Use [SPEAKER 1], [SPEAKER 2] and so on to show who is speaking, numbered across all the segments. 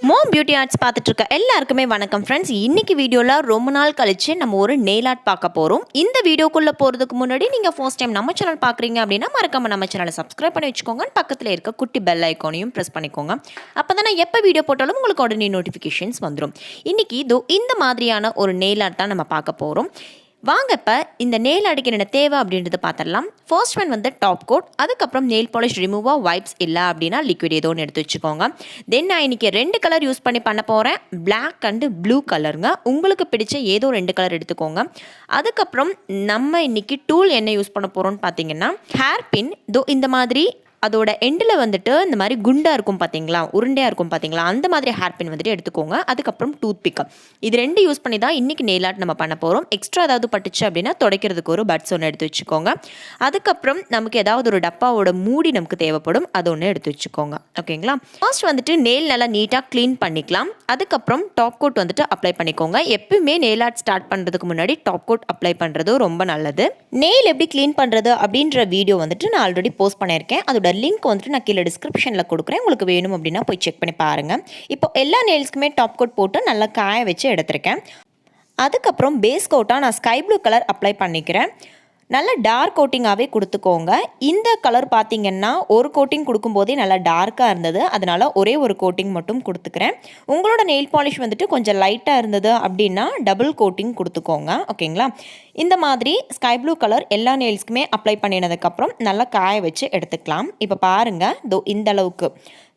[SPEAKER 1] Beauty arts பார்த்துட்டு இருக்க எல்லாருக்குமே வணக்கம் ஃப்ரெண்ட்ஸ். இன்னைக்கு வீடியோவில் ரொம்ப நாள் கழிச்சு நம்ம ஒரு நெயில் ஆர்ட் பார்க்க போகிறோம். இந்த வீடியோக்குள்ளே போகிறதுக்கு முன்னாடி நீங்கள் ஃபர்ஸ்ட் டைம் நம்ம சேனல் பார்க்குறீங்க அப்படின்னா மறக்காம நம்ம சேனலை சப்ஸ்கிரைப் பண்ணி வச்சுக்கோங்க. பக்கத்தில் இருக்க குட்டி பெல் ஐக்கானையும் ப்ரெஸ் பண்ணிக்கோங்க. அப்போ தான் நான் எப்போ வீடியோ போட்டாலும் உங்களுக்கு உடனே நோட்டிஃபிகேஷன்ஸ் வந்துடும். இன்னைக்கு இந்த மாதிரியான ஒரு நெயில் ஆர்ட் தான் நம்ம பார்க்க போகிறோம். வாங்க இப்போ இந்த நெயில் அடிக்க என்ன தேவை அப்படின்றத பார்த்துடலாம். ஃபர்ஸ்ட் ஒன் வந்து டாப் கோட், அதுக்கப்புறம் நெயில் பாலிஷ் ரிமூவாக வைப்ஸ் இல்லை அப்படின்னா லிக்விட் ஏதோ ஒன்று எடுத்து வச்சுக்கோங்க. தென் நான் இன்றைக்கி 2 கலர் யூஸ் பண்ணி பண்ண போகிறேன், பிளாக் அண்டு ப்ளூ கலருங்க. உங்களுக்கு பிடிச்ச ஏதோ 2 கலர் எடுத்துக்கோங்க. அதுக்கப்புறம் நம்ம இன்றைக்கி டூல் என்ன யூஸ் பண்ண போகிறோம்னு பார்த்தீங்கன்னா ஹேர் பின். இந்த மாதிரி அதோட எண்டில் வந்துட்டு இந்த மாதிரி குண்டாக இருக்கும் பார்த்தீங்களா, உருண்டையாக இருக்கும் பார்த்தீங்களா, அந்த மாதிரி ஹேர் பின் வந்துட்டு எடுத்துக்கோங்க. அதுக்கப்புறம் டூத் பிக், இது 2 யூஸ் பண்ணி தான் இன்றைக்கி நெயில் ஆர்ட் நம்ம பண்ண போகிறோம். எக்ஸ்ட்ரா ஏதாவது பட்டுச்சு அப்படின்னா துடைக்கிறதுக்கு ஒரு பட்ஸ் ஒன்று எடுத்து வச்சுக்கோங்க. அதுக்கப்புறம் நமக்கு ஏதாவது ஒரு டப்பாவோட மூடி நமக்கு தேவைப்படும், அது ஒன்று எடுத்து வச்சுக்கோங்க. ஓகேங்களா? ஃபர்ஸ்ட் வந்துட்டு நெயில் நல்லா நீட்டாக க்ளீன் பண்ணிக்கலாம். அதுக்கப்புறம் டாப் கோட் வந்துட்டு அப்ளை பண்ணிக்கோங்க. எப்பவுமே நெயில் ஆர்ட் ஸ்டார்ட் பண்ணுறதுக்கு முன்னாடி டாப் கோட் அப்ளை பண்ணுறது ரொம்ப நல்லது. நெயில் எப்படி க்ளீன் பண்ணுறது அப்படின்ற வீடியோ வந்துட்டு நான் ஆல்ரெடி போஸ்ட் பண்ணியிருக்கேன். அதோட லிங்க் வந்துட்டு நான் கீழே டிஸ்கிரிப்ஷனில் கொடுக்குறேன். உங்களுக்கு வேணும் அப்படின்னா போய் செக் பண்ணி பாருங்கள். இப்போ எல்லா நெயில்ஸ்க்குமே டாப் கோட் போட்டு நல்லா காய வச்சு எடுத்திருக்கேன். அதுக்கப்புறம் பேஸ் கோட்டாக நான் ஸ்கை ப்ளூ கலர் அப்ளை பண்ணிக்கிறேன். நல்ல டார்க் கோட்டிங்காகவே கொடுத்துக்கோங்க. இந்த கலர் பார்த்திங்கன்னா ஒரு கோட்டிங் கொடுக்கும்போதே நல்லா டார்க்காக இருந்தது, அதனால் ஒரே ஒரு கோட்டிங் மட்டும் கொடுத்துக்கிறேன். உங்களோட நெயில் பாலிஷ் வந்துட்டு கொஞ்சம் லைட்டாக இருந்தது அப்படின்னா டபுள் கோட்டிங் கொடுத்துக்கோங்க. ஓகேங்களா? இந்த மாதிரி ஸ்கை ப்ளூ கலர் எல்லா நெயில்ஸ்க்குமே அப்ளை பண்ணினதுக்கப்புறம் நல்லா காய வச்சு எடுத்துக்கலாம். இப்போ பாருங்கள், இந்த அளவுக்கு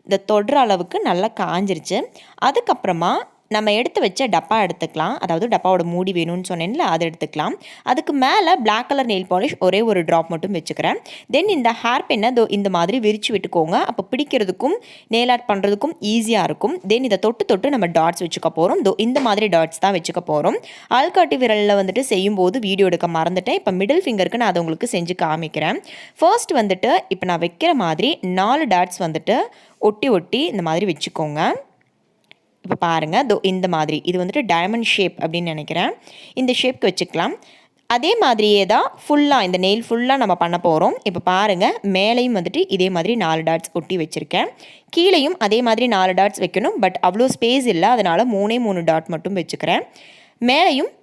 [SPEAKER 1] இந்த தொடுற அளவுக்கு நல்லா காஞ்சிருச்சு. அதுக்கப்புறமா நம்ம எடுத்து வச்ச டப்பா எடுத்துக்கலாம். அதாவது டப்பாவோட மூடி வேணும்னு சொன்னேன்ல, அதை எடுத்துக்கலாம். அதுக்கு மேலே பிளாக் கலர் நெயில் பாலிஷ் ஒரே ஒரு ட்ராப் மட்டும் வச்சுக்கிறேன். தென் இந்த ஹேர் பென்னை இந்த மாதிரி விரித்து விட்டுக்கோங்க. அப்போ பிடிக்கிறதுக்கும் நெயில் ஆர்ட் பண்ணுறதுக்கும் ஈஸியாக இருக்கும். தென் இதை தொட்டு தொட்டு நம்ம டாட்ஸ் வச்சுக்க போகிறோம். இந்த மாதிரி டாட்ஸ் தான் வச்சுக்க போகிறோம். ஆள்காட்டி விரலில் வந்துட்டு செய்யும்போது வீடியோ எடுக்க மறந்துட்டேன். இப்போ மிடில் ஃபிங்கருக்கு நான் அதை உங்களுக்கு செஞ்சு காமிக்கிறேன். ஃபர்ஸ்ட் வந்துட்டு இப்போ நான் வைக்கிற மாதிரி 4 டாட்ஸ் வந்துட்டு ஒட்டி ஒட்டி இந்த மாதிரி வச்சுக்கோங்க. இப்போ பாருங்கள், இந்த மாதிரி இது வந்துட்டு டைமண்ட் ஷேப் அப்படின்னு நினைக்கிறேன். இந்த ஷேப்க்கு வச்சுக்கலாம். அதே மாதிரியே தான் ஃபுல்லாக இந்த நெயில் ஃபுல்லாக நம்ம பண்ண போகிறோம். இப்போ பாருங்கள், மேலேயும் வந்துட்டு இதே மாதிரி 4 டாட்ஸ் ஒட்டி வச்சுருக்கேன். கீழேயும் அதே மாதிரி 4 டாட்ஸ் வைக்கணும். பட் அவ்வளோ ஸ்பேஸ் இல்லை, அதனால் 3 டாட் மட்டும் வச்சுக்கிறேன். மேலேயும்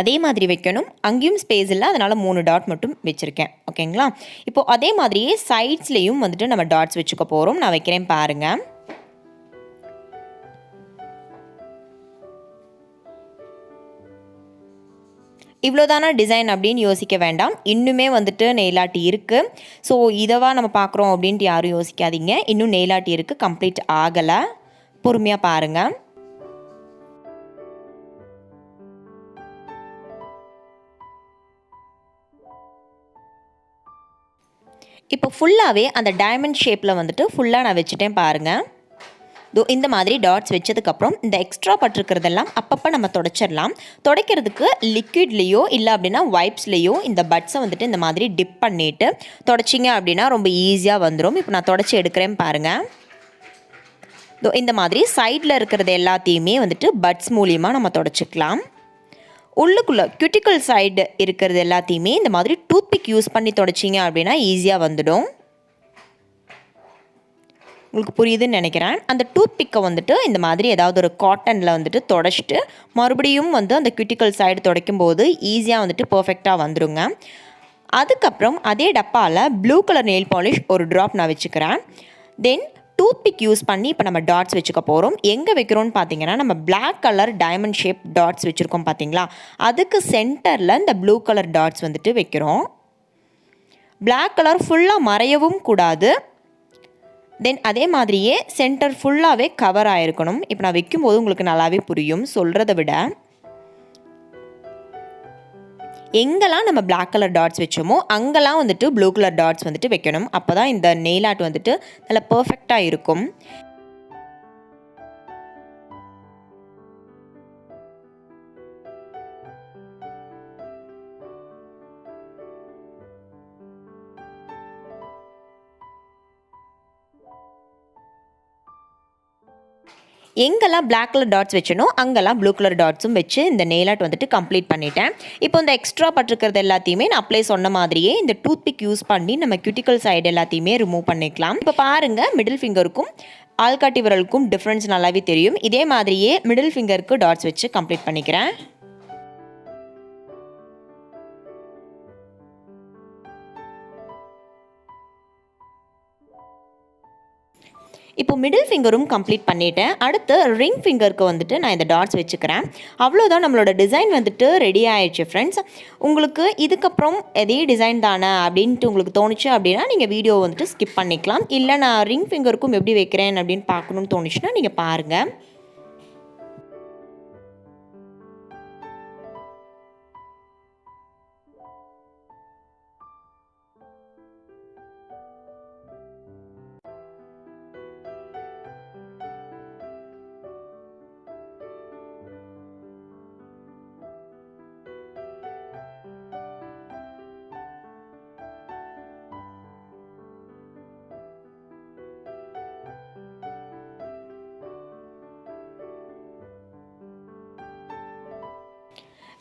[SPEAKER 1] அதே மாதிரி வைக்கணும், அங்கேயும் ஸ்பேஸ் இல்லை, அதனால் 3 டாட் மட்டும் வச்சுருக்கேன். ஓகேங்களா? இப்போது அதே மாதிரியே சைட்ஸ்லேயும் வந்துட்டு நம்ம டாட்ஸ் வச்சுக்க போகிறோம். நான் வைக்கிறேன் பாருங்கள். இவ்வளோதான டிசைன் அப்படின்னு யோசிக்க வேண்டாம். இன்னுமே வந்துட்டு நெயில் ஆர்ட் இருக்குது. ஸோ இதவா நம்ம பார்க்குறோம் அப்படின்ட்டு யாரும் யோசிக்காதீங்க. இன்னும் நெயில் ஆர்ட் இருக்குது, கம்ப்ளீட் ஆகலை. பொறுமையாக பாருங்கள். இப்போ ஃபுல்லாகவே அந்த டைமண்ட் ஷேப்பில் வந்துட்டு ஃபுல்லாக நான் வச்சுட்டேன் பாருங்கள். இந்த மாதிரி டாட்ஸ் வச்சதுக்கப்புறம் இந்த எக்ஸ்ட்ரா பட்டிருக்கிறதெல்லாம் அப்பப்போ நம்ம துடைச்சிடலாம். துடைக்கிறதுக்கு லிக்விட்லேயோ இல்லை அப்படின்னா வைப்ஸ்லேயோ இந்த பட்ஸை வந்துட்டு இந்த மாதிரி டிப் பண்ணிவிட்டு துடைச்சிங்க அப்படின்னா ரொம்ப ஈஸியாக வந்துடும். இப்போ நான் துடைச்சி எடுக்கிறேன் பாருங்கள். இந்த மாதிரி சைடில் இருக்கிறது எல்லாத்தையுமே வந்துட்டு பட்ஸ் மூலியமாக நம்ம துடைச்சிக்கலாம். உள்ளுக்குள்ளே கியூட்டிக்கல் சைடு இருக்கிறது எல்லாத்தையுமே இந்த மாதிரி டூத்பிக் யூஸ் பண்ணி துடைச்சிங்க அப்படின்னா ஈஸியாக வந்துடும். உங்களுக்கு புரியுதுன்னு நினைக்கிறேன். அந்த டூத் பிக்கை வந்துட்டு இந்த மாதிரி ஏதாவது ஒரு காட்டனில் வந்துட்டு துடைச்சிட்டு மறுபடியும் வந்து அந்த கியூட்டிக்கல் சைடு துடைக்கும் போது ஈஸியாக வந்துட்டு பர்ஃபெக்டாக வந்துடுங்க. அதுக்கப்புறம் அதே டப்பாவில் ப்ளூ கலர் நெயில் பாலிஷ் ஒரு ட்ராப் நான் வச்சுக்கிறேன். தென் டூத் பிக் யூஸ் பண்ணி இப்போ நம்ம டாட்ஸ் வச்சுக்க போகிறோம். எங்கே வைக்கிறோன்னு பார்த்தீங்கன்னா நம்ம black colour diamond shape dots வச்சுருக்கோம் பார்த்தீங்களா, அதுக்கு சென்டரில் இந்த ப்ளூ கலர் டாட்ஸ் வந்துட்டு வைக்கிறோம். பிளாக் கலர் ஃபுல்லாக மறையவும் கூடாது. தென் அதே மாதிரியே சென்டர் ஃபுல்லாகவே கவர் ஆகிருக்கணும். இப்போ நான் வைக்கும்போது உங்களுக்கு நல்லாவே புரியும். சொல்கிறத விட எங்கெல்லாம் நம்ம பிளாக் கலர் டாட்ஸ் வச்சோமோ அங்கெல்லாம் வந்துட்டு ப்ளூ கலர் டாட்ஸ் வந்துட்டு வைக்கணும். அப்போ தான் இந்த நெயில் ஆர்ட் வந்துட்டு நல்லா பர்ஃபெக்டாக இருக்கும். எங்கெல்லாம் பிளாக் கலர் டாட்ஸ் வச்சனோ அங்கெல்லாம் ப்ளூ கலர் டாட்ஸும் வச்சு இந்த நெயில் ஆர்ட் வந்துட்டு கம்ப்ளீட் பண்ணிட்டேன். இப்போ இந்த எக்ஸ்ட்ரா பட்டிருக்கிறது எல்லாத்தையுமே நான் அப்ளை சொன்ன மாதிரியே இந்த டூத் பிக் யூஸ் பண்ணி நம்ம கியூட்டிக்கல் சைடு எல்லாத்தையுமே ரிமூவ் பண்ணிக்கலாம். இப்போ பாருங்கள், மிடில் ஃபிங்கருக்கும் ஆள்காட்டி விரலுக்கும் டிஃப்ரென்ஸ் நல்லாவே தெரியும். இதே மாதிரியே மிடில் ஃபிங்கருக்கு டாட்ஸ் வச்சு கம்ப்ளீட் பண்ணிக்கிறேன். இப்போ மிடில் ஃபிங்கரும் கம்ப்ளீட் பண்ணிட்டேன். அடுத்து ரிங் ஃபிங்கருக்கு வந்துட்டு நான் இந்த டாட்ஸ் வச்சுக்கிறேன். அவ்வளோதான், நம்மளோட டிசைன் வந்துட்டு ரெடி ஆயிடுச்சு ஃப்ரெண்ட்ஸ். உங்களுக்கு இதுக்கப்புறம் எதே டிசைன் தானே அப்படின்ட்டு உங்களுக்கு தோணுச்சு அப்படின்னா நீங்கள் வீடியோ வந்துட்டு ஸ்கிப் பண்ணிக்கலாம். இல்லை நான் ரிங் ஃபிங்கருக்கும் எப்படி வைக்கிறேன் அப்படின்னு பார்க்கணுன்னு தோணுச்சுன்னா நீங்கள் பாருங்கள்.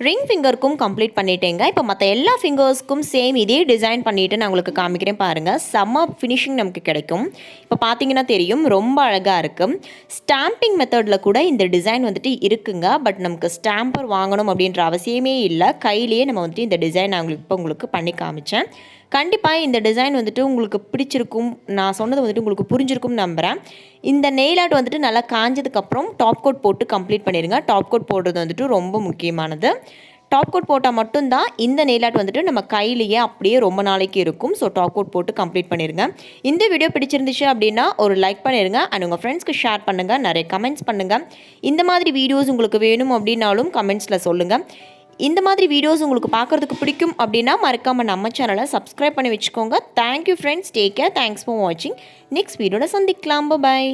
[SPEAKER 1] ரிங் ஃபிங்கருக்கும் கம்ப்ளீட் பண்ணிட்டேங்க. இப்போ மற்ற எல்லா ஃபிங்கர்ஸ்க்கும் சேம் இதே டிசைன் பண்ணிவிட்டு நான் உங்களுக்கு காமிக்கிறேன் பாருங்கள். செம்ம ஃபினிஷிங் நமக்கு கிடைக்கும். இப்போ பார்த்தீங்கன்னா தெரியும், ரொம்ப அழகாக இருக்குது. ஸ்டாம்பிங் மெத்தடில் கூட இந்த டிசைன் வந்துட்டு இருக்குங்க. பட் நமக்கு ஸ்டாம்பர் வாங்கணும் அப்படின்ற அவசியமே இல்லை. கையிலேயே நம்ம வந்துட்டு இந்த டிசைன் நான் உங்களுக்கு பண்ணி காமிச்சேன். கண்டிப்பாக இந்த டிசைன் வந்துட்டு உங்களுக்கு பிடிச்சிருக்கும். நான் சொன்னது வந்துட்டு உங்களுக்கு புரிஞ்சிருக்கும்னு நம்புகிறேன். இந்த நெயில் ஆர்ட் வந்துட்டு நல்லா காஞ்சதுக்கப்புறம் டாப் கோட் போட்டு கம்ப்ளீட் பண்ணிடுங்க. டாப் கோட் போடுறது வந்துட்டு ரொம்ப முக்கியமானது. டாப் கோட் போட்டால் மட்டும்தான் இந்த நெயில் ஆர்ட் வந்துட்டு நம்ம கையிலேயே அப்படியே ரொம்ப நாளைக்கு இருக்கும். ஸோ டாப் கோட் போட்டு கம்ப்ளீட் பண்ணிடுங்க. இந்த வீடியோ பிடிச்சிருந்துச்சு அப்படின்னா ஒரு லைக் பண்ணிடுங்க. அண்ட் உங்கள் ஃப்ரெண்ட்ஸ்க்கு ஷேர் பண்ணுங்கள். நிறைய கமெண்ட்ஸ் பண்ணுங்கள். இந்த மாதிரி வீடியோஸ் உங்களுக்கு வேணும் அப்படின்னாலும் கமெண்ட்ஸில் சொல்லுங்கள். இந்த மாதிரி வீடியோஸ் உங்களுக்கு பார்க்குறதுக்கு பிடிக்கும் அப்படின்னா மறக்காமல் நம்ம சேனலை சப்ஸ்கிரைப் பண்ணி வச்சுக்கோங்க. Thank you friends, take care, thanks for வாட்சிங். நெக்ஸ்ட் வீடியோவில் சந்திக்கலாம். பாய்.